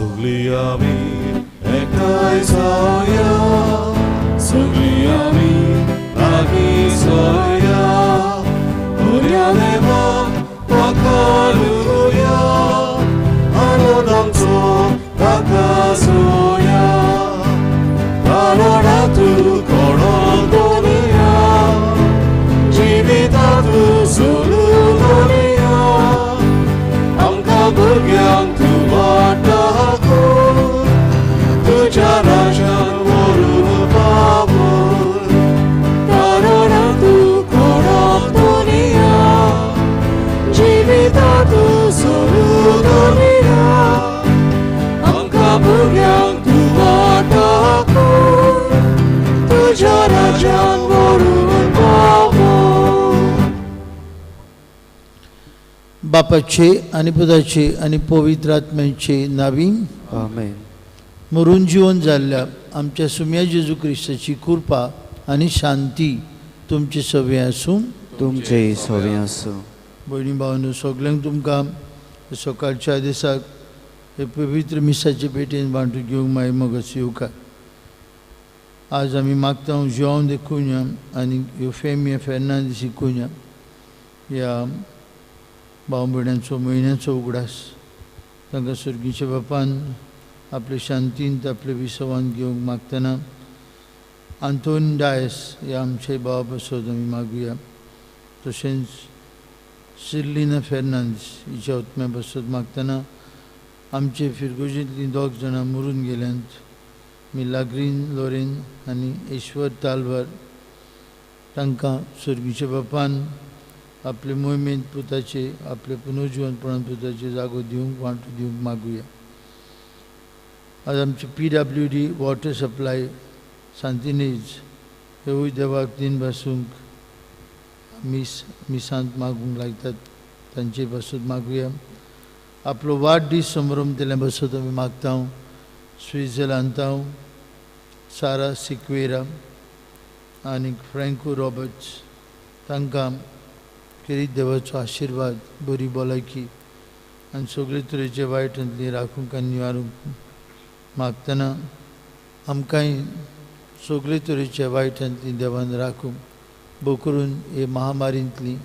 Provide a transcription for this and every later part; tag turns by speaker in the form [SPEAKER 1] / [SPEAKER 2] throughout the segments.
[SPEAKER 1] Sogli ami ektai soya, sogli ami lagi soya, dunia lewat wakaluya, alodam so takasoya, alodatu koron dunia, jivitatu seluruh dunia, angka bergiang tuadaku, tujuan waru pawon, alodatu koron dunia, jivitatu seluruh dunia, angka bergiang tuadaku, tujuan waru pawon.
[SPEAKER 2] बापाचे आणि पुताचे आणि पवित्र आत्म्याचे नावी
[SPEAKER 3] आमेन.
[SPEAKER 2] मरून जीवन जाल्ल्या आमच्या सुम्या जेजू ख्रिस्ताची कृपा आणि शांती तुमचे सगळे आसूं.
[SPEAKER 3] तुमचे सगळे आसूं.
[SPEAKER 2] भयणी भावांनो, सगळ्यांक तुमकां सकाळच्या दिसाक हे पवित्र मिसाचे पेटेन वांटून घेवंक मागीर मोगस येवकार. आज आमी मागता जेवण देखुया आनी ह्यो फेमिया फेर्नांदीस शिकुया. ह्या भाव भयणांचो म्हयन्याचो उगडास तांकां सर्गीच्या बापान आपले शांतींत आपले विसवान घेवंक मागतना आंतोन डायस ह्या आमचे भावा बसत आमी मागुया. तशेंच सिर्लिना फेर्नांदीस हिच्या आत्म्या बसत मागतना आमचे फिरगोजींतलीं दोग जाणां मरून गेल्यांत, मिलाग्रीन लोरेन आनी ईश्वर तालवार, तांकां सर्गीच्या बापान आपले मोहिमेंत पुताचे आपले पुनर्जीवनपणान पुताचे जागो दिवंक वांटो दिवंक मागुया. आज आमचे PWD वॉटर सप्लाय सांतिनेज हेवूय देवाक दिन भासूंक मिसांत मागूंक लागतात, तांचे बसत मागुया. आपलो वाडदीस समारंभ तेल्या बसत आमी मागता. स्वित्झर्लंडांत सारा सिक्वेरा आनी फ्रँको रॉबर्ट्स तांकां किरीत देवाचो आशिर्वाद, बरी भलायकी आनी सगळे तरेचे वायटांतली राखूंक आनी निवारूंक मागतना आमकांय सगळे तरेच्या वायटांतली देवान राखूंक, भोव करून हे महामारींतली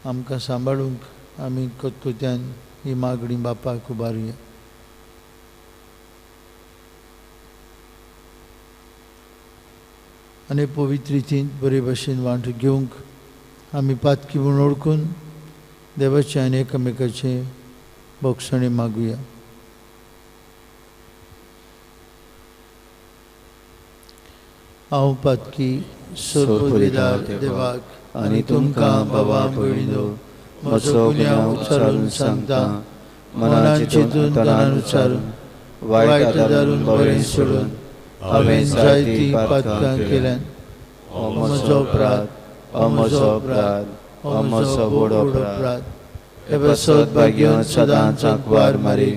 [SPEAKER 2] आमकां सांबाळूंक आमी खतखत्यान ही मागणी बापाक उबारुया. आनी पवित्र रितीन बरे भशेन वांटो घेवंक आमी पातकी म्हूण ओळखून देवाचे आनी एकामेकाचे भोगसणे मागुया. हांव पातकी सर्वोदेदार देवाक आनी तुमकां भावा भयणीनो म्हजो गुन्यांव उच्चारून सांगता. मनान चिंतून तनान उच्चारून वायट आदारून बरें सोडून हांवें जायतीं पातकां केल्यान. म्हजो अपराध, म्हजो अपराध, म्हजो व्हड अपराध. हे बसत भाग्यान सदांच वार मारी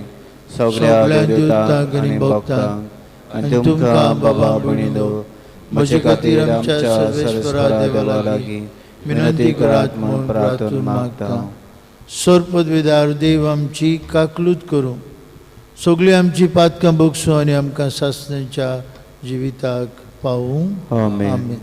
[SPEAKER 2] सगळ्या देवतांक आनी भक्तांक आनी तुमकां बाबा भयणीनो म्हजे खातीर आमच्या सर्वेश्वरा देवा लागीं विनंती करात म्हूण प्रार्थना मागता. सर्वपदवीदार देव आमची काकलूत करूं, सगळीं आमची पातकां भोगसूं आनी आमकां सासणेच्या जिविताक पावूं. आमेन.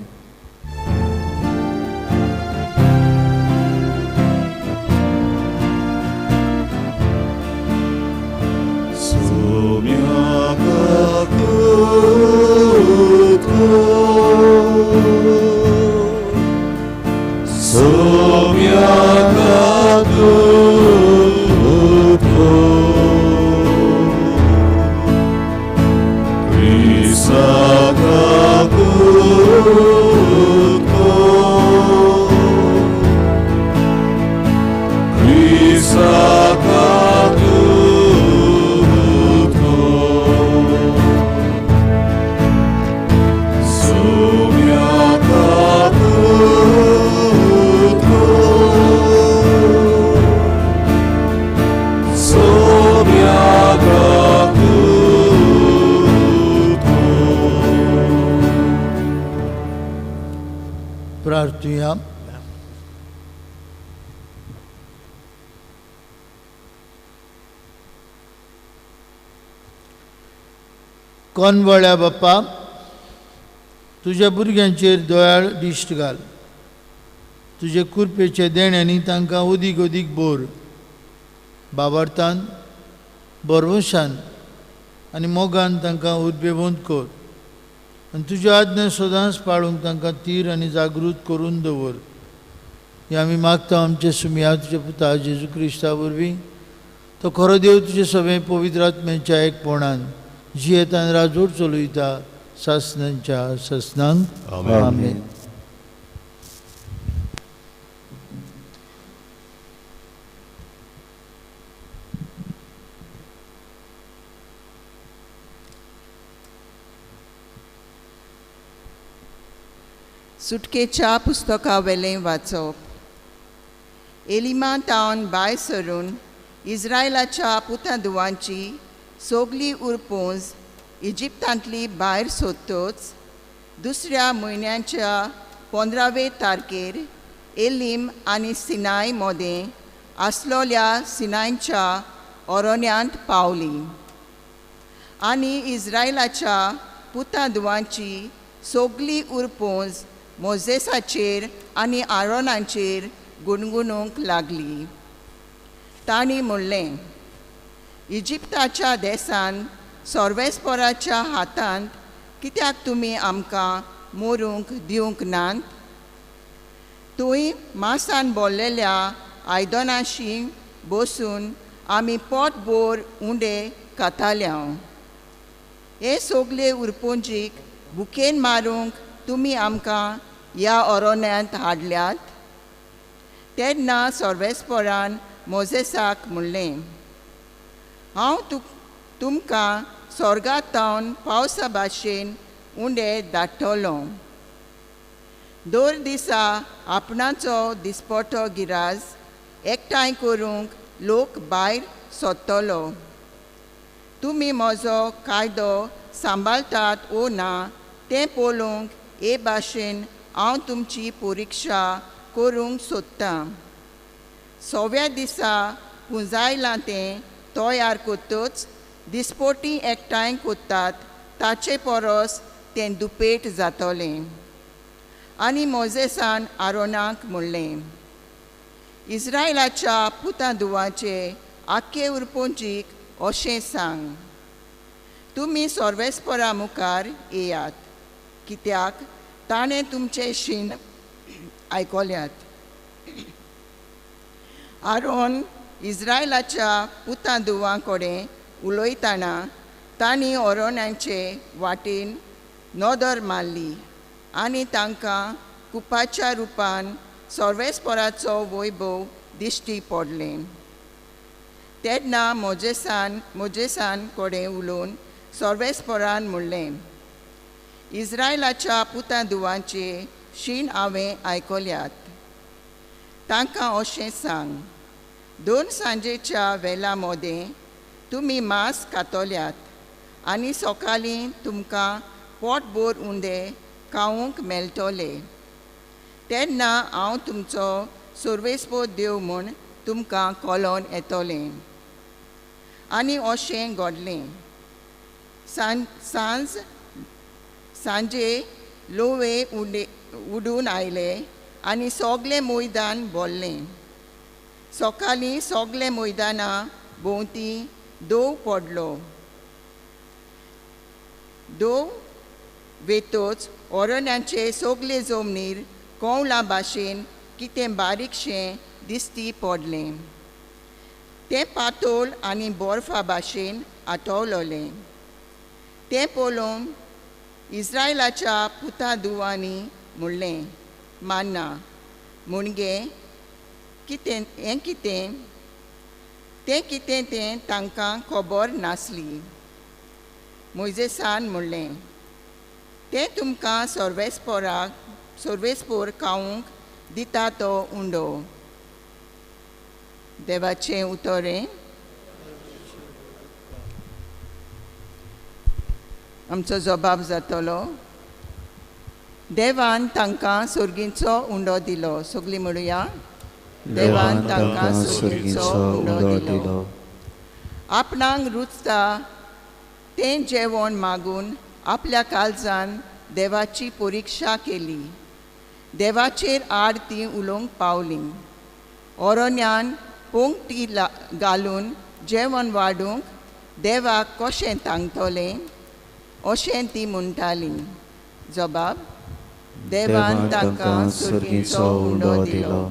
[SPEAKER 2] प्रार्थूया. कोनवळ्या बाप्पा, तुज्या भुरग्यांचेर दोयाळ दिश्ट घाल. तुजे कुरपेचे देण्यांनी तांकां उदीक उदीक बोर. बाबार्थान, बरवशान आनी मोगान तांकां उदबेवंत कर. आनी तुज्यो आज्ञा सदांच पाळूंक तांकां तीर आनी जागृत करून दवर. हे आमी मागता आमचे सुमिया तुज्या पुता जेजू क्रिस्ता वरवीं. तो खरो देव तुजे सगळे पवित्र आत्म्याच्या एकपणान जियेतान राजवट चलयता सासनांच्या सासनांक. आमेन.
[SPEAKER 4] सुटकेच्या पुस्तका वेलें वाचप. एलिमा तावन भायर सरून इस्रायलाच्या पुतादुवांची सोगली उरपूंज इजिप्तांतली भायर सोदतोच दुसऱ्या म्हयन्याच्या 15वे तारखेर एलीम आनी सिनाय मोदें आसलोल्या सिनायच्या अरण्यांत पावली. आनी इस्रायलाच्या पुतादुवांची सोगली उरपूंज मोजेसाचेर आनी आरोनाचेर गुणगुणूंक लागली. तांणी म्हणलें, इजिप्ताच्या देसान सोर्वेस्पोराच्या हातांत कित्याक तुमी आमकां मोरूंक दिवंक नात? थंय मासान भरलेल्या आयदनाशी बसून आमी पोटभर उंडे खाताल्या. हे सोगले उरपूंजीक बुकेन मारूंक तुमी आमकां ह्या अरण्यांत हाडल्यात. तेन्ना सोर्वेस्पोरान मोजेसाक म्हणलें, हांव तुमकां स्वर्गांतावन पावसा भाशेन उंडे धाडटलो. दर दिसा आपणाचो दिसपटो गिराज एकठांय करूंक लोक भायर सोदतलो. तुमी म्हजो कायदो सांबाळटात ओ ना तें पळोवंक हे भाशेन हांव तुमची परिक्षा करूंक सोदतां. 6व्या दिसा पुंजायलां तें तयार करतच दिसपटी एकठांय करतात ताचे परस तें दुपेट जातलें. आनी मोजेसान आरोनाक म्हणलें, इस्रायलाच्या पुतादुवांचे आख्खे उरपूंजीक अशें सांग, तुमी सोर्वेस्पोरा मुखार येयात, कित्याक ताणें तुमचे शीण आयकल्यात. आरोन इस्रायलाच्या पुतादुवां कडेन उलयतना तांणी अरोनाचे वाटेन नदर मारली आनी तांकां कुपाच्या रुपान सोर्वेस्पोराचो वैभव दिश्टी पडलें. तेन्ना मोजेसान कडेन उलोवन सोर्वेस्पोरान म्हणलें, इस्रायलाच्या पुतादुवांचे शीण हांवें आयकल्यात. तांकां अशें सांग, 2 सांजेच्या वेळा मोदें तुमी मांस खातल्यात आनी सकाळीं तुमकां पोटभर उंडे खावंक मेळटले. तेन्ना हांव तुमचो सोर्वेस्पोर देव म्हूण तुमकां कळोवन येतलें. आनी अशें घडलें. सांजे लोवे उडून आयले आनी सगलें मैदान भरलें. सकाळीं सगलें मैदाना भोंवती दोव पडलो. दोव वेतोच अरण्याचे सगले जमनीर कवळा भाशेन कितें बारीकशें दिश्टी पडलें. तें पातोळ आनी बर्फा भाशेन आठवलोलें. तें पळोवन इस्रायलाच्या पुतादुवांनी म्हणलें, मान्ना मुणगे हें कितें? तें कितें तें तांकां खबर नासली. मोजेसान म्हणलें, तें तुमकां सोर्वेस्पोर खावंक दिता तो उंडो. देवाचें उतोरें. आमचो जबाब जातलो. देवान तांकां सुर्गीचो उंडो दिलो. सगलीं म्हणुया, देवान तांकां सुर्गीचो उंडो दिलो. आपणाक रुचता तें जेवण मागून आपल्या काळजान देवाची परिक्षा केली. देवाचेर आड ती उलोवंक पावली. ओरोन्यान पोंगटी घालून जेवण वाडूंक देवाक कशें तांगतलें अशें ती म्हणटाली. जबाब: देवान तांकां सुरगेचो उंडो दिलो.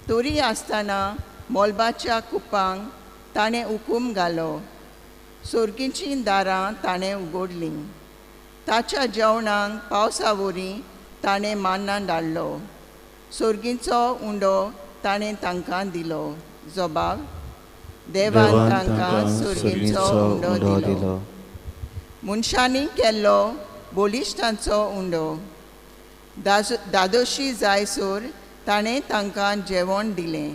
[SPEAKER 4] तोरी आसतना मोलबाच्या कुपांक ताणें हुकूम घालो. सुरगेचीं दारां ताणें उगडलीं. ताच्या जेवणाक पावसा वरी ताणें मान्ना धाडलो. सुरगेचो उंडो ताणें तांकां दिलो. जबाब: देवान तांकां सुरगेचो उंडो दिलो. मनशांनी केल्लो बोलिश्टांचो उंडो. दादोशी जायसर ताणें तांकां जेवण दिलें.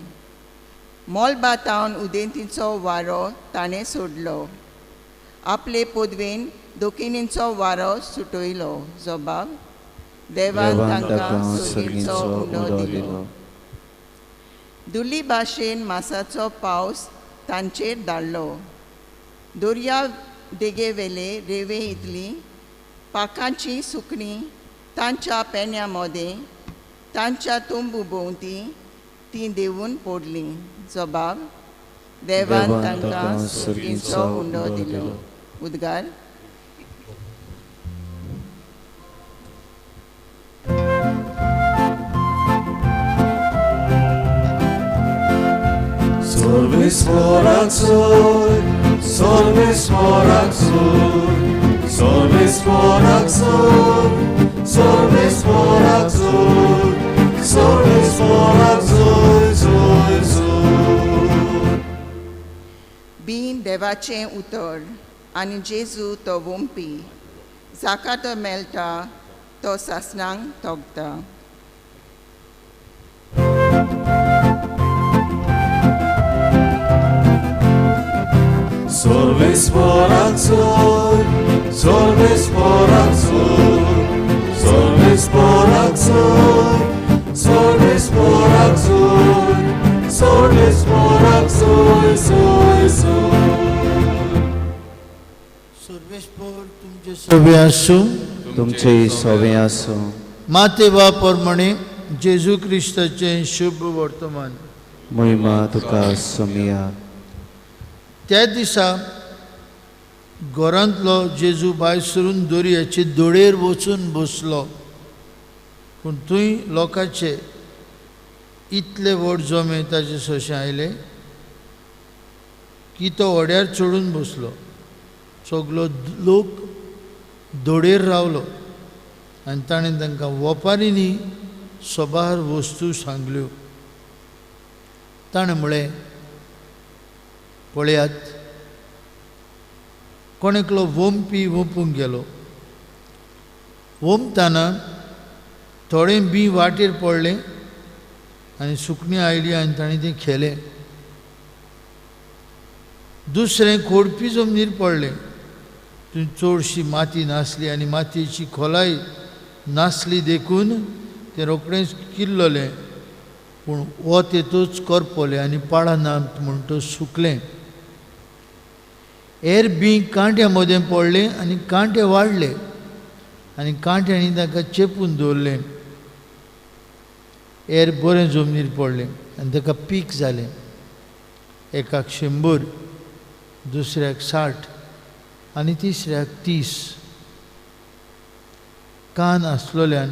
[SPEAKER 4] मोलबातावन उदेंतीचो वारो ताणें सोडलो. आपले पदवेन दोखिनीचो वारो सुटयलो. जबाब: देवान तांकां सुरगेचो उंडो दिलो. दुली भाशेन मासाचो पावस तांचेर धाडलो. दर्या देगेवेले रेवे इतली पाखांची सुकणीं तांच्या पेन्या मदें तांच्या तोंबू भोंवती तीं देंवून पडलीं. जबाब: देवान तांकां सुरगेचो उंडो दिलो. उद्गार.
[SPEAKER 1] Solvis moraxor, solvis moraxor, solvis moraxor, solvis moraxor, solvis moraxor, sol, sol.
[SPEAKER 4] बीन देवाचें उतर आनी जेजू तो वंपी. जाका तो मेळटा तो सासणांक तोगता.
[SPEAKER 1] Solvis moraxor, solvis moraxor, solvis moraxor, solvis moraxor, solvis moraxor, sol, sol.
[SPEAKER 2] सर्वेस्पर तुमचे सवे आसूं.
[SPEAKER 3] तुमचे सवे आसूं.
[SPEAKER 2] मातेवा प्रमाणे जेजू क्रिस्ताचें शुभ वर्तमान.
[SPEAKER 3] महिमा तुका समिया.
[SPEAKER 2] त्या दिसा घरांतलो जेजू भायर सरून दर्याचे दोडेर वचून बसलो. पूण थंय लोकांचे इतले व्हड जमे ताचे सोशे आयले की तो ओड्यार चडून बसलो. सगलो लोक दोडेर रावलो आनी ताणें तांकां वपारींनी सोबार वस्तू सांगल्यो. ताणें म्हळें, पळयात, कोण एकलो वंपी वंपूंक गेलो. वंपतना थोडें बी वाटेर पडलें आनी सुकणीं आयली आनी ताणें तें खेलें. दुसरें खोडपी जमनीर पडलें. थंय चडशी माती नासली आनी मातयेची खोलाय नासली देखून तें रोखडेंच किल्ललें. पूण वो तेतूच करपलें आनी पाळना म्हूण तो सुकलें. हेर बी कांट्या मदें पडलें आनी कांटे वाडले आनी कांट्यांनी ताका चेपून दवरलें. हेर बरें जमनीर पडलें आनी ताका पीक जालें. एकाक 100, दुसऱ्याक 60 आनी तिसऱ्याक 30. कान आसलोल्यान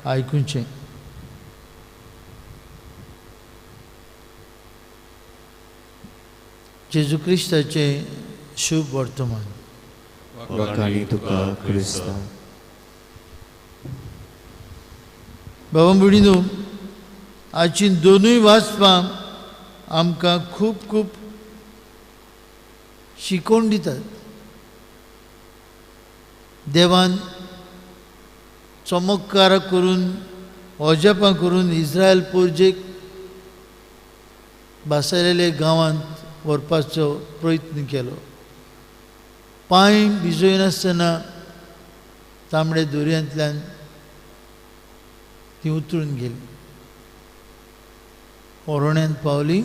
[SPEAKER 2] आयकुचें. जेजू क्रिस्ताचें शुभ वर्तमान.
[SPEAKER 3] वखाणी तुका क्रिस्ता.
[SPEAKER 2] बाबा भयणीनो, आजची दोनूय वाचपां आमकां खूब खूब शिकोवन दितात. देवान चमत्कार करून ओजेपां करून इस्रायल पोरजेक बासायलेले गांवांत व्हरपाचो प्रयत्न केलो. पांय भिजयनासतना तांबडे दर्यांतल्यान ती उतरून गेली. ओरोण्यांत पावली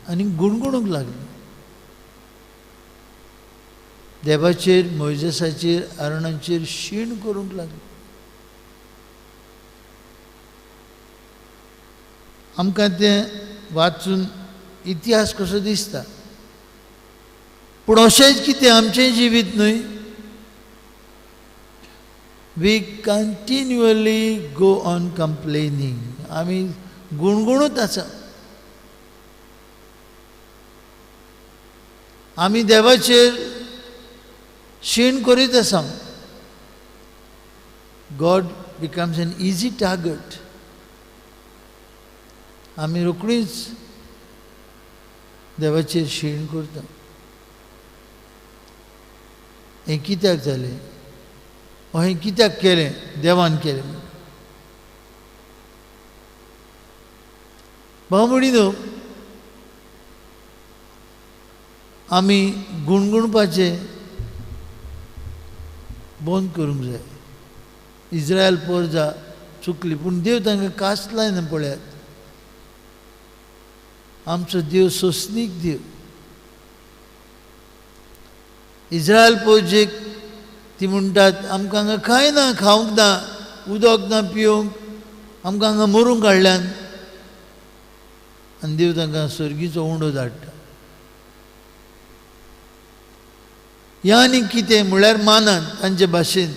[SPEAKER 2] आनी गुणगुणूंक लागली. देवाचेर मोइजेसाचेर आरोनाचेर शीण करूंक लागले. आमकां तें वाचून इतिहास कसो दिसता. पूण अशेंच कितें आमचें जिवीत न्हय. We continuously go on complaining. आमी गुणगुणूच आसा. आमी देवाचेर शीण करीत आसा. God becomes an easy target. आमी रोखडीच देवाचेर शीण करता. हें कित्याक जालें? हें कित्याक केलें? देवान केलें. भाव भयणीनो, आमी गुणगुणपाचें बंद करूंक जाय. इस्रायल पोरजा चुकली, पूण देव तांकां कास लायना. पळयात, आमचो देव सोंसणीक देव. इस्रायल पोरजेक ती म्हणटात आमकां हांगा कांय ना, खावंक ना, उदक ना पिवंक, आमकां हांगा मरूंक हाडल्यान. आनी देव तांकां सर्गीचो उंडो धाडटा. हें आनी कितें म्हळ्यार मानान तांचे भाशेन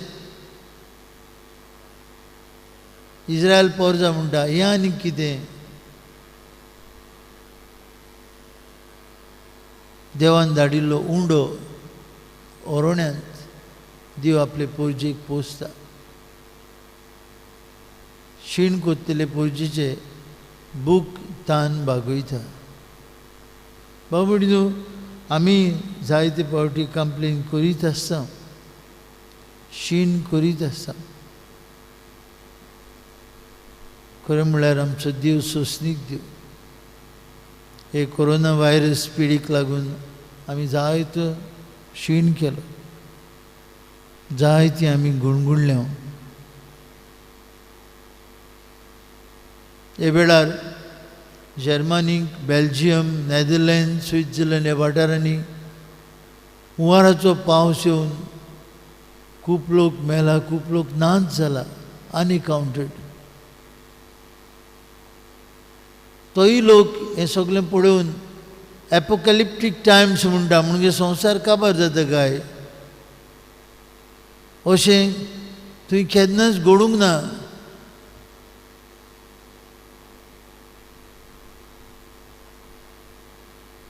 [SPEAKER 2] इस्रायल पोरजा म्हणटा हें आनी कितें. देवान धाडिल्लो उंडो ओरोण्यांत देव आपले पोरजेक पोसता. शीण कोत्तेले पोरजेचे बूक तान भागयता. भाव भयणीनो, आमी जायते फावटी कंप्लेन करीत आसता, शीण करीत आसता. खरें म्हळ्यार आमचो देव सोंसणीक देव. हे कोरोना व्हायरस पिडीक लागून आमी जायतो शीण केलो. जायती आमी गुणगुणल्यो. हे वेळार जर्मनीक, बेल्जियम, नेदरलँड, स्वित्झर्लंड ह्या वाठारांनी हुंवाराचो पावस येवन खूब लोक मेला, खूब लोक नाच जाला. अनकाउंटेड. तोय लोक हें सगळें पळोवन एपोकॅलिप्टीक टायम्स म्हणटा, म्हणजे संवसार काबार जाता काय अशें थंय केन्नाच घडूंक ना.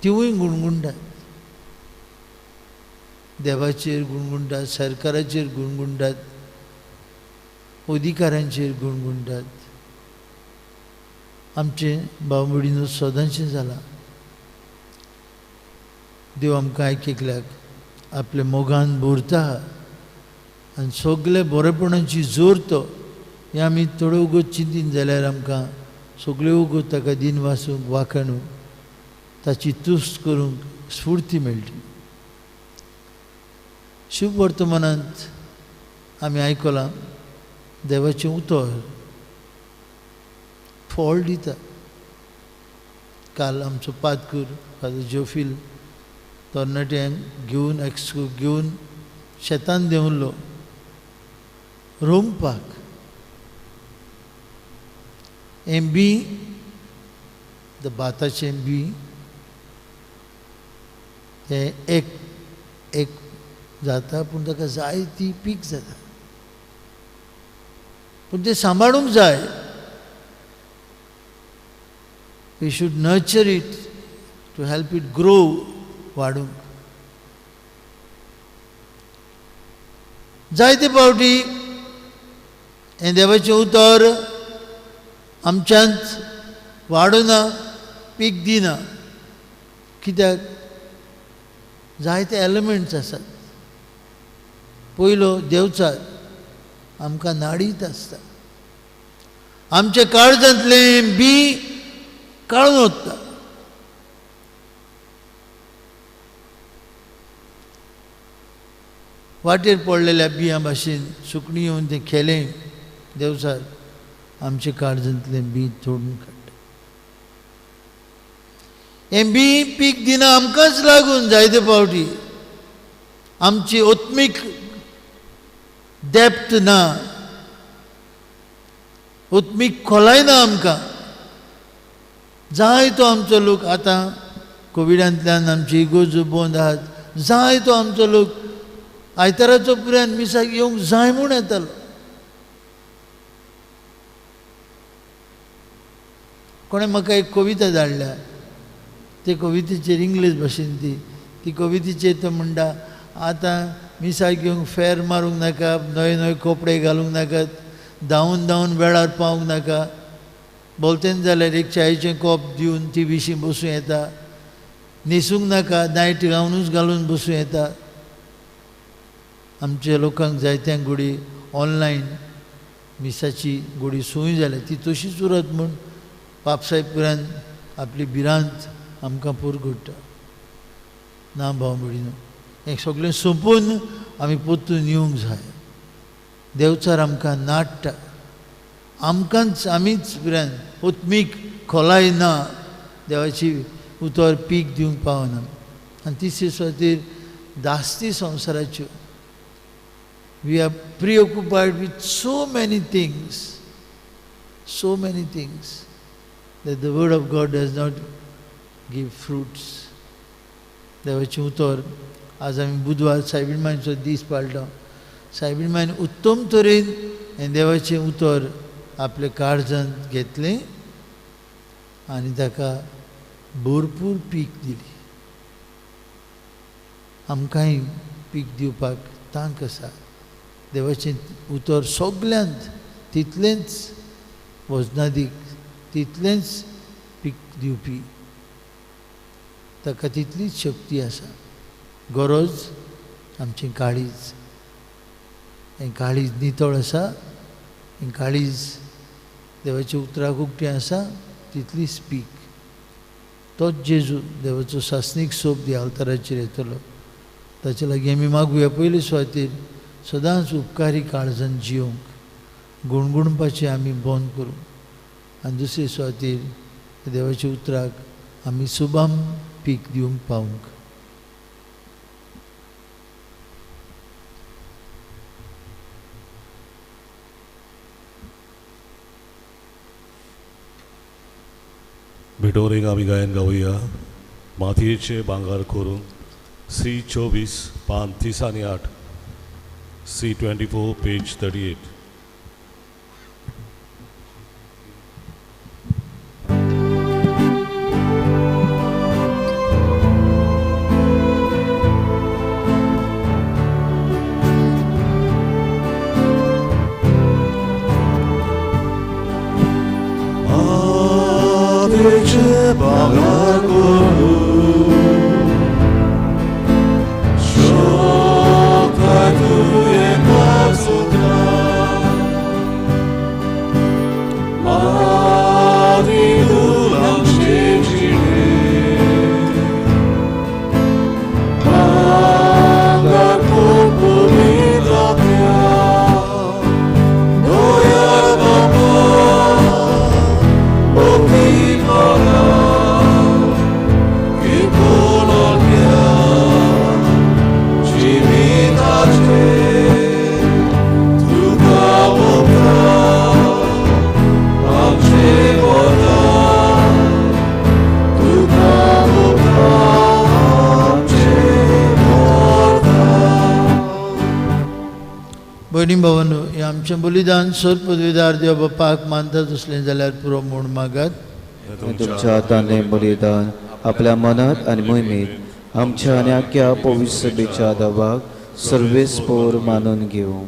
[SPEAKER 2] तिवूय गुणगुणटात. देवाचेर गुणगुणटात, सरकाराचेर गुणगुणटात, अधिकाऱ्यांचेर गुणगुणटात. आमचें भाव भयणीनो सदांचें जालां. देव आमकां आयकल्याक आपल्या मोगान भरता. आनी सगळे बरेपणाची जोर तो. हें आमी थोडे उगोत चिंतीन जाल्यार आमकां सगळे उगोत ताका दिन वासूंक, वाखाणूंक, ताची तुस्त करूंक स्फूर्ती मेळटी. शुभ वर्तमानांत आमी आयकलां देवाचें उतर फळ दिता. काल आमचो पादकूर फादर जोफील तरणाट्यांक घेवन एक्सको घेवन शेतान देंवल्लो रोंवपाक. हें बी भाताचें बी तें एक जाता, पूण ताका जाय ती पीक जाता. पूण तें सांबाळूंक जाय. We should nurture it to help it grow, वाडूंक. जायते फावटी हें देवाचें उतर आमच्यांत वाडूना, पीक दिना. कित्याक? जायते एलिमेंट्स आसात. पयलो देंवचार आमकां नाडीत आसता. आमच्या काळजांतलें बी काळून वता. वाटेर पडलेल्या बियां भाशेन सुकणीं येवन तें खेलें देंवचार आमच्या काळजांतलें बी तोडून काडटा. हें बी पीक दिना आमकांच लागून जायते फावटी. आमची आत्मीक डेप्थ ना, आत्मीक खोलाय ना आमकां. जाय तो आमचो लोक आतां कोविडांतल्यान आमची इगोज बंद आहात, जाय तो आमचो लोक आयताराचो पुरान मिसाक येवंक जाय म्हूण येतालो. कोणें म्हाका एक कविता धाडल्या, ते कवितेचेर इंग्लीश भाशेन ती कवितेचेर तो म्हणटा, आतां मिसाक येवंक फेर मारूंक नाका, नवे नवे कपडे घालूंक नाकात, धांवून धांवून वेळार पावूंक नाका, बोलतेन जाल्यार एक चायेचें कॉप दिवन टी विशीं बसूं येता, न्हेसूंक नाका, नायट गावनूच घालून बसूं येता. आमच्या लोकांक जायत्यांक घोडी ऑनलायन मिसाची घोडी सोय जाल्या, ती तशीच उरत म्हूण पापसाहेबपुरान आपली भिरांत आमकां पुरगोडटा. ना भाव भयणीनो, हें सगळें सोंपून आमी परतून येवंक जाय. देवचार आमकां नाडटा, आमकांच आमीच भिरान आत्मीक खोलाय ना, देवाची उतर पीक दिवंक पावना. आनी तिसरे सुवातेर दास्ती संवसाराच्यो. We are preoccupied with so many things that the word of God does not give fruits. देवाची उतर आज आमी बुधवार सायबीणमायचो दीस पाळटा. सायबीणमायन उत्तम तरेन हें देवाचें उतर आपल्या काळजांत घेतलें आनी ताका भरपूर पीक दिली. आमकांय पीक दिवपाक तांक आसा. देवाचें उतर सगल्यांत तितलेंच वजनादीक, तितलेंच पीक दिवपी, ताका तितलीच शक्ती आसा. गरज आमचें काळीज. हें काळीज नितळ आसा, हें काळीज देवाच्या उतराक उक्तें आसा, तितलीच पीक. तोच जेजू देवाचो सासणीक सोप दी अवताराचेर येतलो. ताचे लागीं आमी मागुया पयले सुवातेर सदांच उपकारी काळजान जियोंक, गुणगुणपाचें आमी बंद करूं. आनी दुसरे सुवातेर देवाच्या उतराक आमी सुबाम पीक दिवंक पावूंक.
[SPEAKER 1] भिटोरेक आमी गायन गावया. मातयेचे भांगार करून C24 पान 38, C24 पेज 38.
[SPEAKER 2] भांगार भयणी भावांनो, हें आमचें बलिदान सर पदवीदार देव बापाक मानतात असलें जाल्यार पुरो म्हूण मागात.
[SPEAKER 3] तुमच्या हातांतलें बलिदान आपल्या मनात आनी मोहिमेंत आमच्या आनी आख्या पवित्र सभेच्या दावाक सर्वेस्पोर मानून घेवं.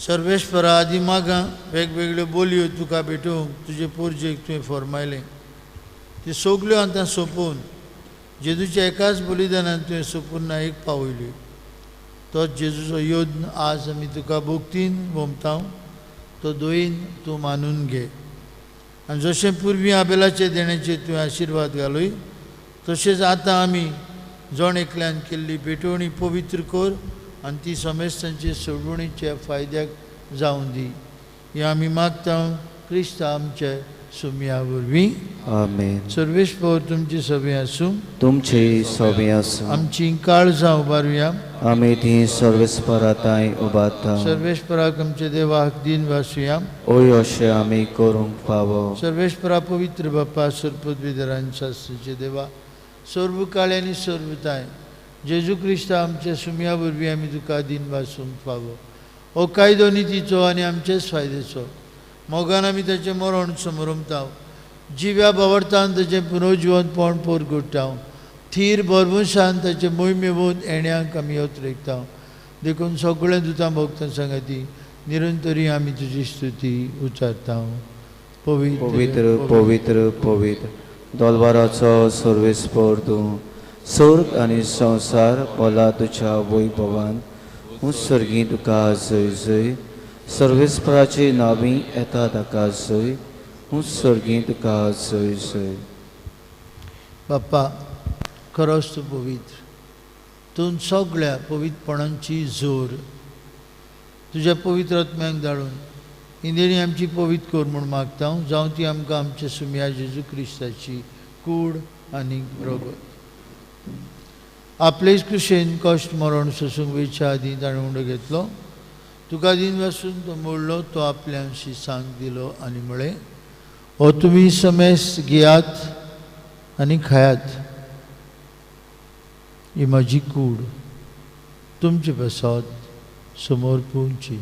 [SPEAKER 2] सर्वेस्परा आदी मागां वेगवेगळ्यो बोलयो तुका भेटूंक तुजे पोरजेक तुवें फरमायलें. त्यो सगल्यो आतां सोंपून जेजूच्या एकाच बलिदानान तुवें सोंपून एक पावयल्यो. तोच जेजूचो योद्न आज आमी तुका भोगतीन भोमताव, तो दोयीन तूं मानून घे. आनी जशें पुर्वी आबेलाचे देण्याचेर तुवें आशिर्वाद घालूय, तशेंच आतां आमी जण एकल्यान केल्ली भेटवणी पवित्र कर आनी ती समेस्तांचे सोडवणीच्या फायद्याक जावं दी. हें आमी मागता क्रिस्ता आमचे सुमया वरवीं
[SPEAKER 3] आमेन.
[SPEAKER 2] सर्वेस्पर तुमची सभे आसूं
[SPEAKER 3] तुमचे सवे आसूं.
[SPEAKER 2] आमची काळजां उबारुया.
[SPEAKER 3] आमी ती सर्वेस्पराताय उबारता.
[SPEAKER 2] सर्वेस्पराक आमचे देवाक दिन वासुया.
[SPEAKER 3] ओय अशें आमी करूंक फावो.
[SPEAKER 2] सर्वेस्परा पवित्र बाप्पा सर्पद्विधरांच्या शास्त्रीचे देवा सर्व काळे आनी सर्वताय जेजू क्रिस्ता आमच्या सुमया वरवीं आमी तुका दिन वासूंक फावो. हो कायदो नितीचो आनी आमचेच फायद्याचो. मोगान आमी ताचें मरण समरमताव. जिव्या बावरतान ताचें पुनर्जिवंतपण परगट्टाव. थीर बरमुशान ताचे मोहिमेवून येण्याक आमी येवत्रेकताव. देखून सगळे दुतां भोगतां सांगाती निरंतरी आमी तुजी स्तुती उच्चारता.
[SPEAKER 3] पवित्र पवित्र पवित्र दोलवाराचो सर्वेस्पर तूं. स्वर्ग आनी संवसार ओला तुज्या वैभवान उत्सर्गी तुका जय जय. सर्वेस्पराची नांवी येता ताका जय. उत्सर्गी तुका जय जय.
[SPEAKER 2] बाप्पा खरोच तूं पवित्र. तूं सगळ्या पवित्रपणांची जोर तुज्या पवित्र आत्म्याक धाडून ही देणी आमची पवित्र कर म्हूण मागता. जावं ती आमकां आमच्या सुमया जेजू क्रिस्ताची कूड आनी रगत. आपलेच कुशेन कश्ट मरण सोसूंक वेच्या आदीं ताणें उंडो घेतलो. तुका दिन वासून तो मोडलो. तो आपल्याशी सांग दिलो आनी म्हळें हो तुमी समेस घेयात आनी खायात. ही म्हजी कूड तुमचे बसत समोर पोवची.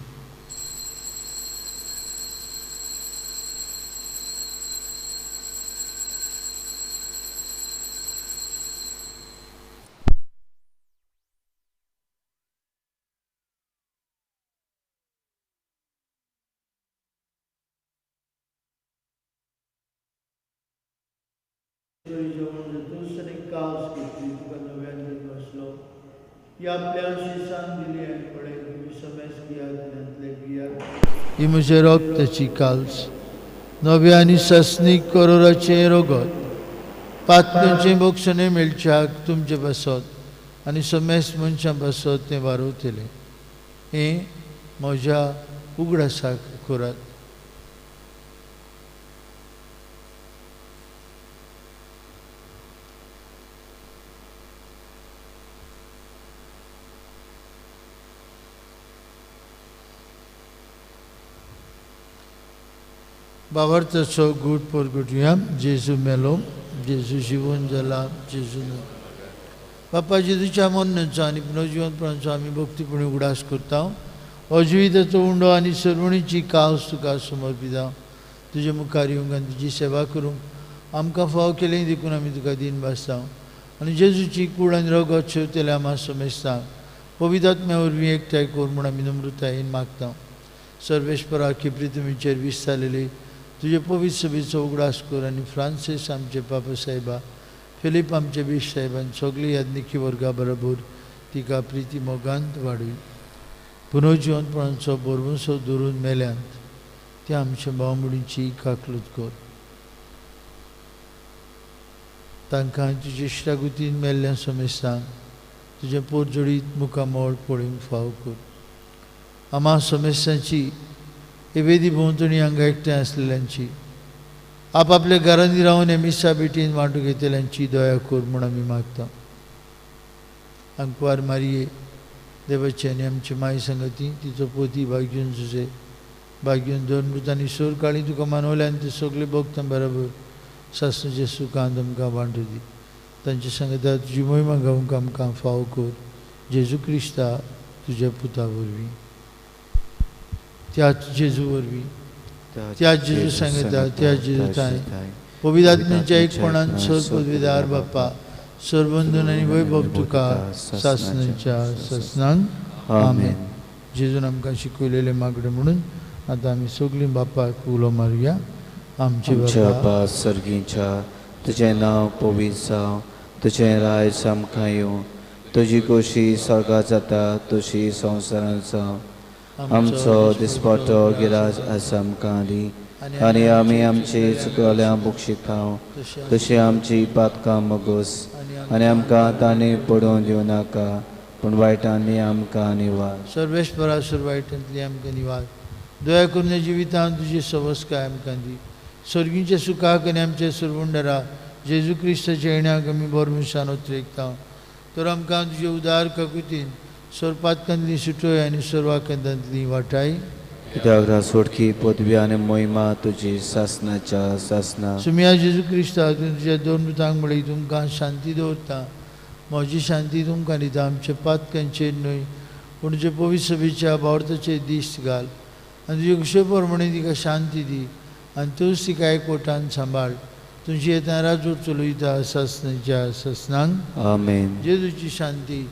[SPEAKER 2] ही म्हजे रक्ताची काल्स नव्या आनी सस्नीक करोराचे रगत पातळेचे मोक्षणे मेळच्याक तुमचे बसत आनी समेस मनशां बसत तें वारोवतले. हें म्हज्या उगडासाक करात. बाबार्थाचो गूट परगटुया. जेजू मेलो, जेजू जिवन जाला, जेजू बाप्पा जेजूच्या मरणाचो आनी पुनर्जिवंतपणाचो आमी भक्तीपणी उगडास करता. अजिविताचो उंडो आनी सर्वणीची कास तुका समर्पिता. तुजे मुखार येवंक आनी तुजी सेवा करूंक आमकां फाव केलें देखून आमी तुका दिन भासता. आनी जेजूची कूड आनी रगत शेवतेले आम्हा समेस्ता. पवित्र आत्म्या वरवीं एकठांय कर म्हूण आमी नम्रतायेन मागता. सर्वेस्पराक प्रितमेचेर विस्तारलेले तुजे पवित्र सभेचो उगडास कर आनी फ्रांसीस आमचे पापा साहेबा, फिलीप आमचे बीश साहेबान सगळी याज्ञिकी वर्गा बरोबर तिका प्रिती मोगांत वाडय. पुनर्जिवंतपणाचो बोरवंसो धरून मेल्यांत त्या आमच्या भावमुडींची काकलूत कर. तांकां तुजे इश्टागुतीन मेल्ल्या समेस्तां तुजे पोरजोडीत मुखामोळ पळोवंक फाव कर. आम्हा समेस्तांची वेदी भोंवतणी हांगा एकठांय आसलेल्यांची आपआपल्या घरांनी रावन हे मिसा बेटीन वांटून घेतल्यांची दया कर म्हूण आमी मागता. अंकवार मारये देवाची आनी आमची माय संगती तिचो पोती भाग्यून झुजे भाग्यून दोन मृतांनी सोर काळी तुका मानवल्या आनी ते सगळे भक्तां बरोबर सासणेचे सुखांत आमकां वांटूं दी. तांचे संगता तुजी महिमा गावंक आमकां फाव कर. जेजू क्रिस्ता तुज्या पुता वरवीं त्याच जेजू वरवीं त्याच जेजू सांगता त्याच जेजू ताय पवित्र आत्म्याच्या एकपणान सर्वपदवीदार बाप्पा सर्वबंधन आनी वैभव तुका सासणाच्या सासणांक आमेन. जेजून आमकां शिकयलेले मागणे म्हणून आतां आमी सगळीं बापाक उलो मारुया. आमचे
[SPEAKER 3] बापा सर्गीच्या तुजें नांव पवित्र जावं. तुजें रायज आमकां येवं. तुजी खोशी स्वर्गांत जाता तशी संवसारांत जावं. आमचो दिसपट्टो गिराज आसा आमकां दी आनी आमी आमची चुकवल्यां बक्षितांव तशी आमची पातकां मोगोस आनी आमकां तांणी पडोवन दिवं नाका पूण वायटांनी आमकां निवार.
[SPEAKER 2] सर्वेस्परा वायटांतली आमकां निवार. दया करून जिवितांत तुझे सवस काय आमकां दी. सर्गीच्या सुखाक आनी आमच्या सुरवंडरा जेजू क्रिस्ताच्या येण्याक आमी बोरमिसान उतरेकता. तर आमकां तुजे उदार काकुतीन स्वर्पातकांतली सुटोय आनी सर्वांकांतांतली वाटाय.
[SPEAKER 3] कित्याक सोडकी पदवी आनी मोहिमा तुजी सासनाच्या सासना.
[SPEAKER 2] सुम्या जेजू क्रिस्ता तुझ्या दोन पुतांक म्हळी तुमकां शांती दवरता. म्हजी शांती तुमकां दिता. आमच्या पातकांचेर न्हय पूण तुजे पवित्र सभेच्या भावर्थाचेर दिश्ट घाल आनी तुजे कुशे प्रमाणे तिका शांती दी आनी तूंच तिका एकवटान सांबाळ. तुजी येता राजूर चलयता सासनाच्या सासनांक.
[SPEAKER 3] आमेन.
[SPEAKER 2] जेजूची शांती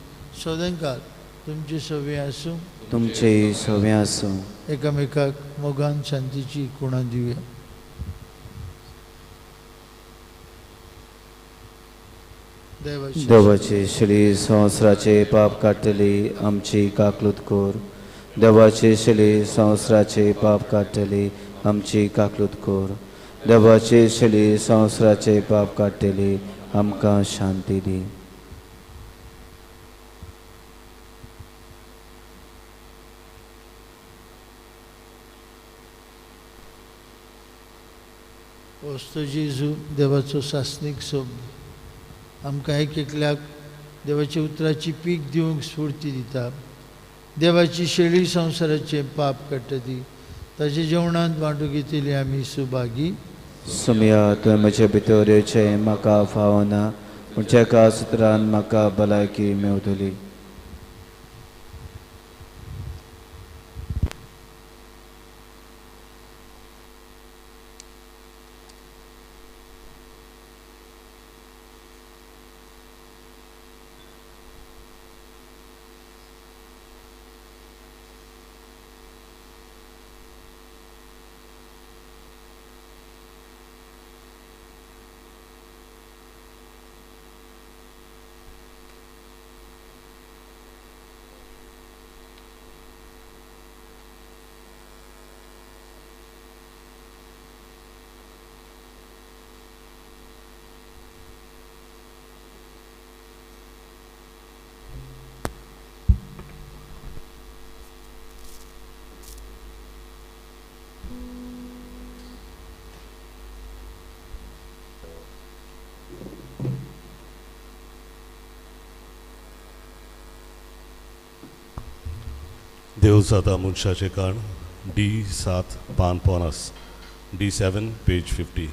[SPEAKER 2] सदांकाल तुमचे सवे आसूं.
[SPEAKER 3] तुमचेय सवें आसूं.
[SPEAKER 2] एकामेकाक मोगान शांतीची खुणां दिवया.
[SPEAKER 3] देवाचे श्री संवसाराचे पाप काडटली आमची काकलूत कोर. देवाचे श्री संवसाराचे पाप काडटली आमची काकलूत कोर. देवाचे श्री संवसाराचे पाप काडटली आमकां शांती दी.
[SPEAKER 2] वस्तो जेजू देवाचो सासनीक सोब आमकां एक एकल्याक देवाच्या उतराची पीक दिवंक स्फूर्ती दिता. देवाची शेळी संवसाराचे पाप काडटा ती ताचे जेवणांत वांटून घेतिली आमी सुभागी.
[SPEAKER 3] सुमया तुवें म्हजे भितर येवचें म्हाका फावना पूण जेका सुत्रान म्हाका भलायकी मेवतली.
[SPEAKER 1] देव जाता मनशाचे काण D7 पान 50 D7 पेज 50.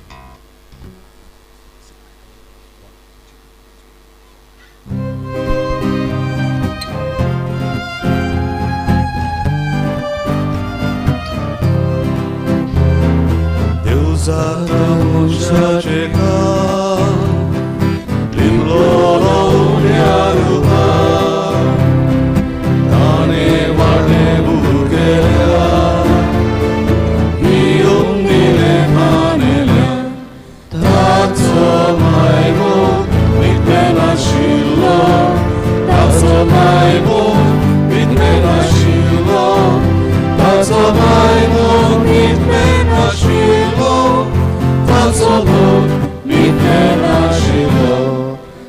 [SPEAKER 1] देव जाता मनशाचे काण लिमलोलो उण्या रुपान ताणे वाडे बुरगेल्या हियोम दिले पानेल्या ताचो मायबो विद्मे नाशिल्लो ताचो मायबो विद्मे नाशिल्लो ताचो मायबो विद्मे नाशिल्लो ताचो भोग विद्मे नाशिल्लो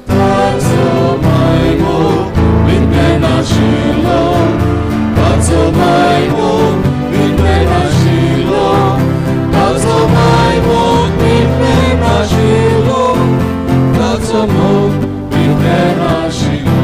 [SPEAKER 1] ताचो मायबो विद्मे नाशिल्लो ताचो मायबो विद्मे नाशिल्लो ताचो मायबो विद्मे नाशिल्लो ताचो भोग विद्मे नाशिल्लो.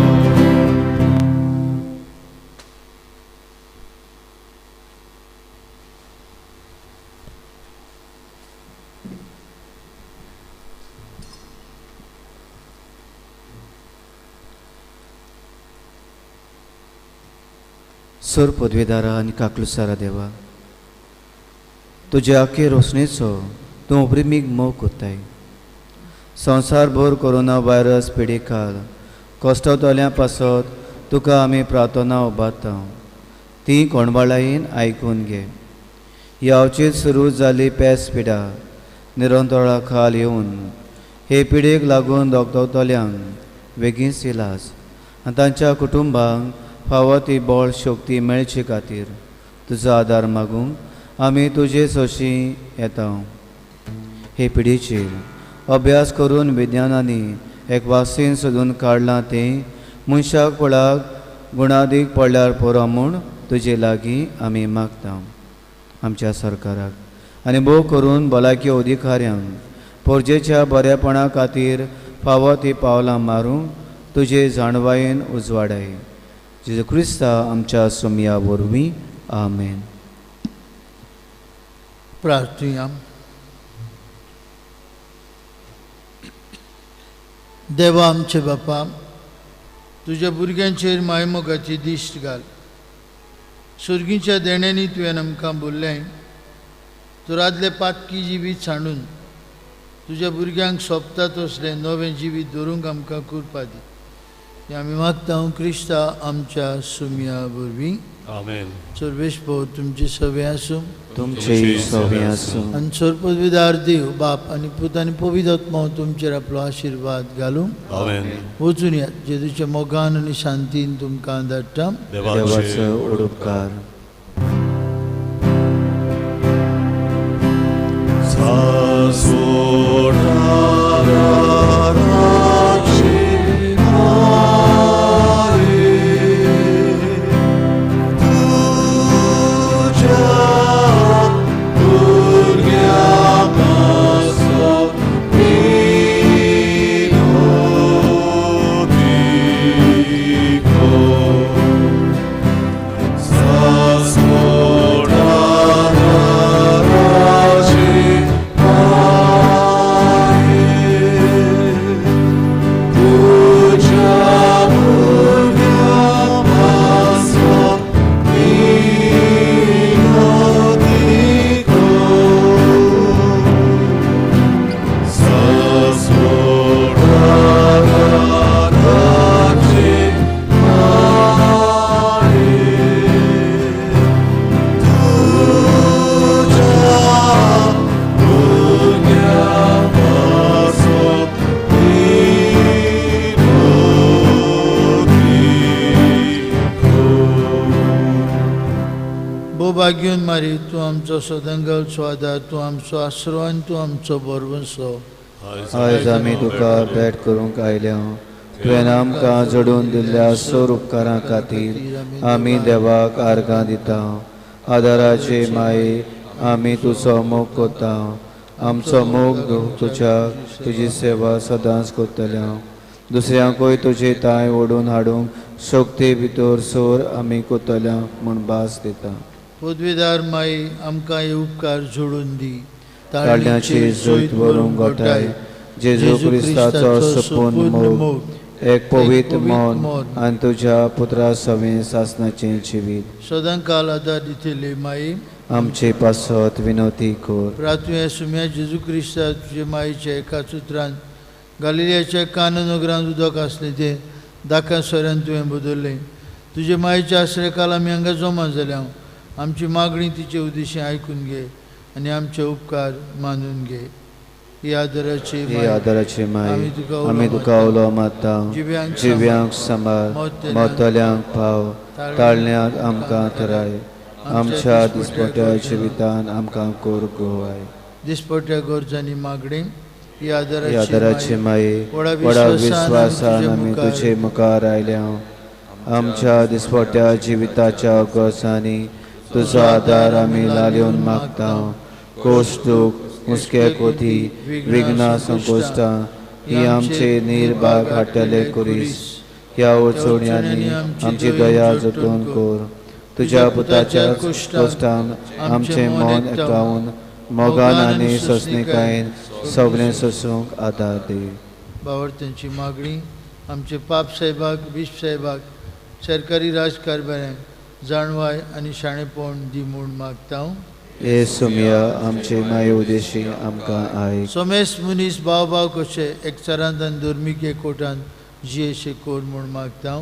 [SPEAKER 3] सुर पदवीदारा आनी काकलुसारा देवा तुजे आखे रोशनेचो तूं उबरीमीक मोग कोत्ताय. संवसारभर कोरोना व्हायरस पिडीकाल कश्टतोल्या पासत तुका आमी प्रार्थना उबारता. ती कोणबाळायेन आयकून घे. यावचीत सुरू जाल्ली पेस पिडा निरंतरा खाल येवन हे पिडेक लागून दोगदोगतल्यांक बेगीन इलाज आनी तांच्या कुटुंबांक फावो ती बळ शक्ती मेळचे खातीर तुजो आदार मागूंक आमी तुजे सोशी येता. हे पिडीचेर अभ्यास करून विज्ञानांनी एक वासीन सोदून काडलां तें मनशाक पळाक गुणादीक पडल्यार पुरो म्हूण तुजे लागीं आमी मागता. आमच्या सरकाराक आनी भोव करून भलायकी अधिकाऱ्यांक पोरजेच्या बरेपणा खातीर फावो ती पावलां मारूंक तुजे जाणवायेन उजवाडाय. जेजू क्रिस्ता आमच्या सुमया वरवीं आमेन.
[SPEAKER 2] प्रार्थुया. देवा आमचे बापा, तुज्या भुरग्यांचेर मायमोगाची दिश्ट घाल. सुर्गीच्या देण्यांनी तुवें आमकां बोल्लें, तूं आदले पातकी जिवीत सांडून तुज्या भुरग्यांक सोंपता तसलें नवें जिवीत दवरूंक आमकां कृपा दी. हें आमी मागता क्रिस्ता आमच्या सुमया वरवीं
[SPEAKER 1] आमेन.
[SPEAKER 2] सर्वेस्पो तुमची सवय आसूं.
[SPEAKER 3] तुमची सवय आसूं.
[SPEAKER 2] आनी सर्पविदार देव बाप आनी पूत आनी पवित्र आत्मा तुमचेर आपलो आशिर्वाद घालूं.
[SPEAKER 1] आमेन.
[SPEAKER 2] वचून या जेजूच्या मोगान आनी शांतीन तुमकां धाडटा.
[SPEAKER 3] देवाचो उपकार.
[SPEAKER 2] भाग्यून मारी तूं आमचो सदंगल स्वादार, तूं आमचो आसरो आनी तूं आमचो बरवंसो.
[SPEAKER 3] आयज आमी तुका भेट करूंक आयल्या. तुवें आमकां जोडून दिल्ल्या सोर उपकारां खातीर आमी देवाक आर्गां दिता. आदाराचे माये आमी तुजो मोग कोत्ता. आमचो मोग तुजी सेवा सदांच कोत्तल्या. दुसऱ्यांकूय तुजी ताय ओडून हाडूंक शक्ती भितर सोर आमी कोत्तल्या म्हूण भास दिता.
[SPEAKER 2] पदवीदार माई आमकां हे उपकार जोडून दी.
[SPEAKER 3] ताळण्याची जोत व्हरूंक घोटाय. जेजू क्रिस्ताचो सपून मोग, एक पवित्र मौन आनी तुज्या पुत्रा सवें सासणाचें जिवीत.
[SPEAKER 2] सदां काल आदार दितली माई
[SPEAKER 3] आमची पासत विनवती कोर.
[SPEAKER 2] प्रार्थना सुम्या जेजू क्रिस्ता तुजे मायेच्या एका उतरान गालिल्याच्या काना नगरांत उदक आसलें तें दाखा सोऱ्यान तुवें बदल्लें. तुजे मायेच्या आसरे काल आमी हांगा जमा जाल्या. आमची मागणी तिचे उद्देशी आयकून घे आनी आमचे उपकार मानून घे. ही आदराची माय
[SPEAKER 3] आमी तुका उलो मारता. जिव्यांक सांबाळ, मोतल्यांक पाव, ताळण्यांक आमकां थराय. आमच्या दिसपट्या जिवितान आमकां कोर गोवाय.
[SPEAKER 2] दिसपट्या गरजांनी मागणी ही
[SPEAKER 3] आदराची माये, व्हडा विस्वासान आमी तुजे मुखार आयल्या. आमच्या दिसपट्या जिविताच्या गरजांनी तुजो आदार आमी लालयोन मागता. कोश दूख, हुस्के कोती, विघ्नां संकोश्टां ही आमचे निर्भाग हाडटले कुरीस. ह्या ओचोण्यांनी आमची दया जतन कोर. तुज्या पुताच्या कोश्टांक आमचें मन एकठांवन मोगान आनी सोंसणिकायेन सगळें सोसूंक आदार दी.
[SPEAKER 2] बावरत्यांची मागणी आमचे पाप साहेबाक, बिश्प साहेबाक, सरकारी राजकारभाऱ्यांक जाणवाय आनी शाणेपण दी म्हूण मागता.
[SPEAKER 3] हे सुमया आमचे माये उद्देशी आमकां आयक.
[SPEAKER 2] सोमेस मनीस भाव भाव कशे एकचारांत आनी धर्मीक एकवटान जियेशे कोर म्हूण मागता.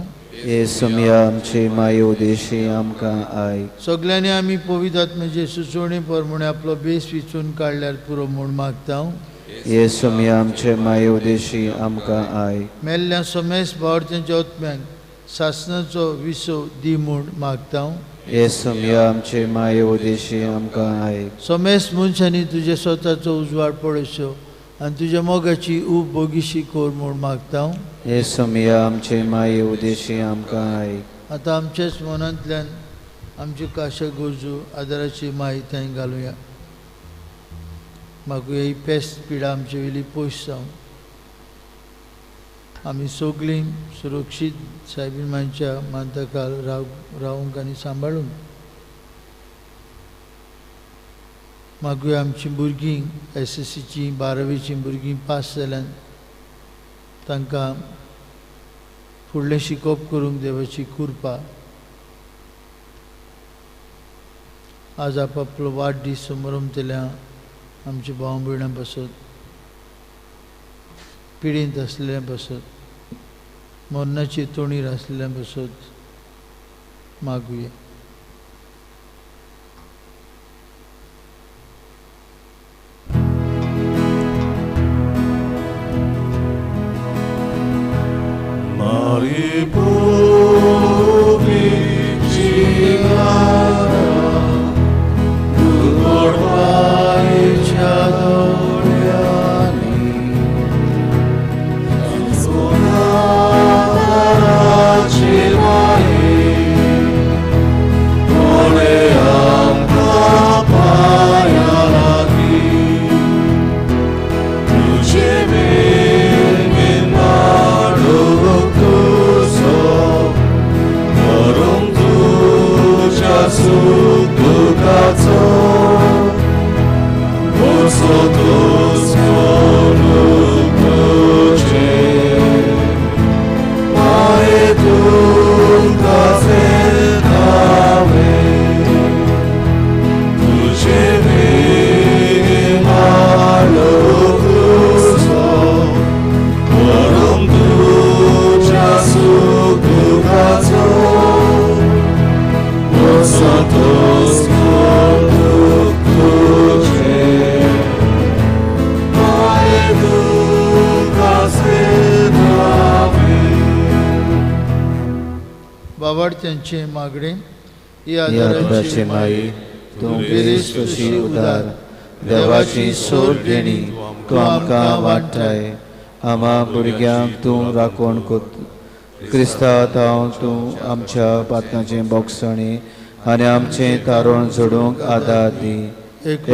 [SPEAKER 3] हे सुमया आमचे माये उद्देशी आमकां आयक.
[SPEAKER 2] सगल्यांनी आमी पवित्र आत्म्याचे सुचोवणे प्रमाणे आपलो बेस विचून काडल्यार पुरो म्हूण मागता.
[SPEAKER 3] हे सुमया आमचे माये उद्देशी आमकां आयक.
[SPEAKER 2] मेल्ल्या सोमेस बावरत्यांच्या आत्म्यांक सासणाचो विसो दी म्हूण मागता.
[SPEAKER 3] हे सुमया आमचे माये उद्देशी आमकां आयक.
[SPEAKER 2] सोमेस मनशांनी तुजे स्वताचो उजवाड पळयच्यो आनी तुज्या मोगाची ऊब बोगिशी कोर म्हूण मागता.
[SPEAKER 3] हे सुमया आमचे माये उद्देशी आमकां आयक.
[SPEAKER 2] आतां आमचेच मनांतल्यान आमच्यो काशा गरजो आदाराची माय थंय घालुया. मागुया ही पेस्त पिडा आमचे वेली पयस जावं. आमी सगळीं सुरक्षीत सायबीमांच्या मांतकाल रावूंक आनी सांबाळूंक. मागुया आमची भुरगीं SSCची 12वीची भुरगीं पास जाल्यान तांकां फुडलें शिकोवप करूंक देवाची कृपा. आज आपापलो वाडदीस समोरमतल्या आमच्या भाव भयणां पासत, पिडींत आसलेल्या पासत, मरणाची तोणीर आसलेल्या पासत मागुया. बावार्थ्यांचे मागणे ही आदाराची
[SPEAKER 3] माई तूं गिरीश तुशी उदार देवाची सोड देणी तूं आमकां वाडटाय. आमा भुरग्यांक तूं राखण कोत. क्रिस्तांव हांव तूं आमच्या पातकांचें बोगसणी आनी आमचें तारण जोडूंक आदार दी.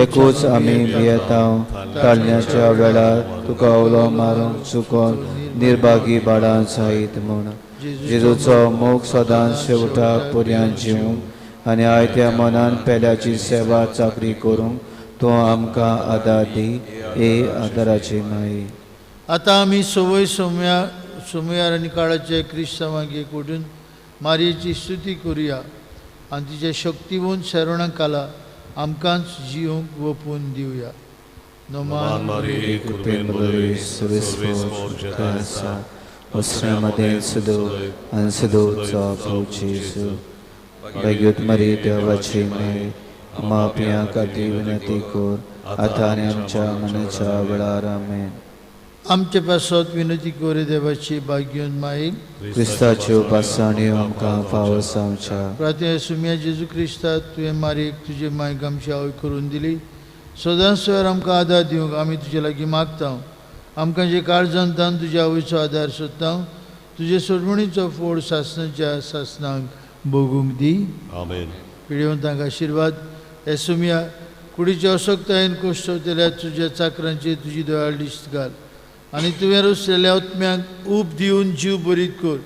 [SPEAKER 3] एकूच आमी भियेतांव ताळण्याच्या वेळार तुका उलो मारूंक चुकोन निर्भागी बाळां जायत म्हूण. जेजूचो मोग सदांच शेवटाक पर्यंत जिवंक आनी आयत्या मनान पेल्याची सेवा चाकरी करूंक तूं आमकां आदार दी. हे आदाराची माई.
[SPEAKER 2] आतां आमी सवय सोमयार आनी काळाचे क्रिस्तांवांक एकवटून मारयेची स्तुती करुया आनी तिच्या शक्तिवंत शरणां खाला आमकांच जिवंक वपून दिवया. नोमान
[SPEAKER 1] Maria,
[SPEAKER 3] कृपेन बरी सुरेस्फोर आसा वस्त्रामध्ये सुदो आनी सुदोचो प्रभू जेजू. बेगीत मरी देवाची माय आमा पियां खातीर विनंती कर आतां आनी आमच्या मनाच्या वेळार. आमेन.
[SPEAKER 2] आमचे पासत विनंती करे देवाची भाग्यवंत माई.
[SPEAKER 3] क्रिस्ताच्यो पासाणयो आमकां फावो जावच्या.
[SPEAKER 2] प्रार्थना सुम्या जेजू क्रिस्ता तुवें मारयेक तुजे मायक आमची आवय करून दिली. सदांच सर आमकां आदार दिवंक आमी तुजे लागीं मागता. आमकां जे काळजांतान तुज्या आवयचो आदार सोदता. तुजे सोडवणीचो फोड सासणाच्या सासणाक भोगूंक दी.
[SPEAKER 1] आमेन.
[SPEAKER 2] पिडीवंतांक आशिर्वाद. हे सुम्या कुडीच्या अशक्तायेन कोश्टवतल्या तुज्या चाकरांचेर तुजी दयाळ दिश्ट घाल आनी तुवें रुसलेल्या आत्म्यांक ऊब दिवन जीव बरीत कर.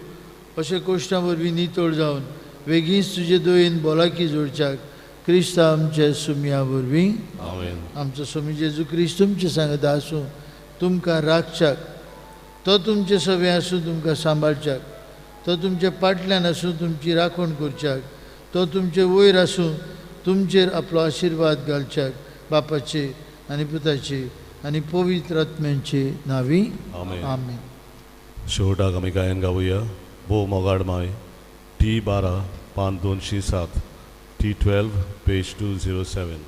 [SPEAKER 2] अशें कोश्टां वरवीं नितळ जावन बेगीच तुजे दयेन भलायकी जोडच्याक क्रिस्ता आमच्या सुम्या वरवीं.
[SPEAKER 1] आमेन.
[SPEAKER 2] आमचो स्वामी जेजू क्रिस्त तुमचे सांगता आसूं तुमकां राखच्याक. तो तुमचे सवे आसूं तुमकां सांबाळच्याक. तो तुमच्या फाटल्यान आसूं तुमची राखण करच्याक. तो तुमचे वयर आसूं तुमचेर आपलो आशिर्वाद घालच्याक. बापाचे आनी पुताचे आनी पवित्र आत्म्यांचे नांवी.
[SPEAKER 1] आमेन.
[SPEAKER 2] आमेन.
[SPEAKER 1] शेवटाक आमी गायन गावुया. भोव मोगाड माय T12 पान 207 T12 पेज 207.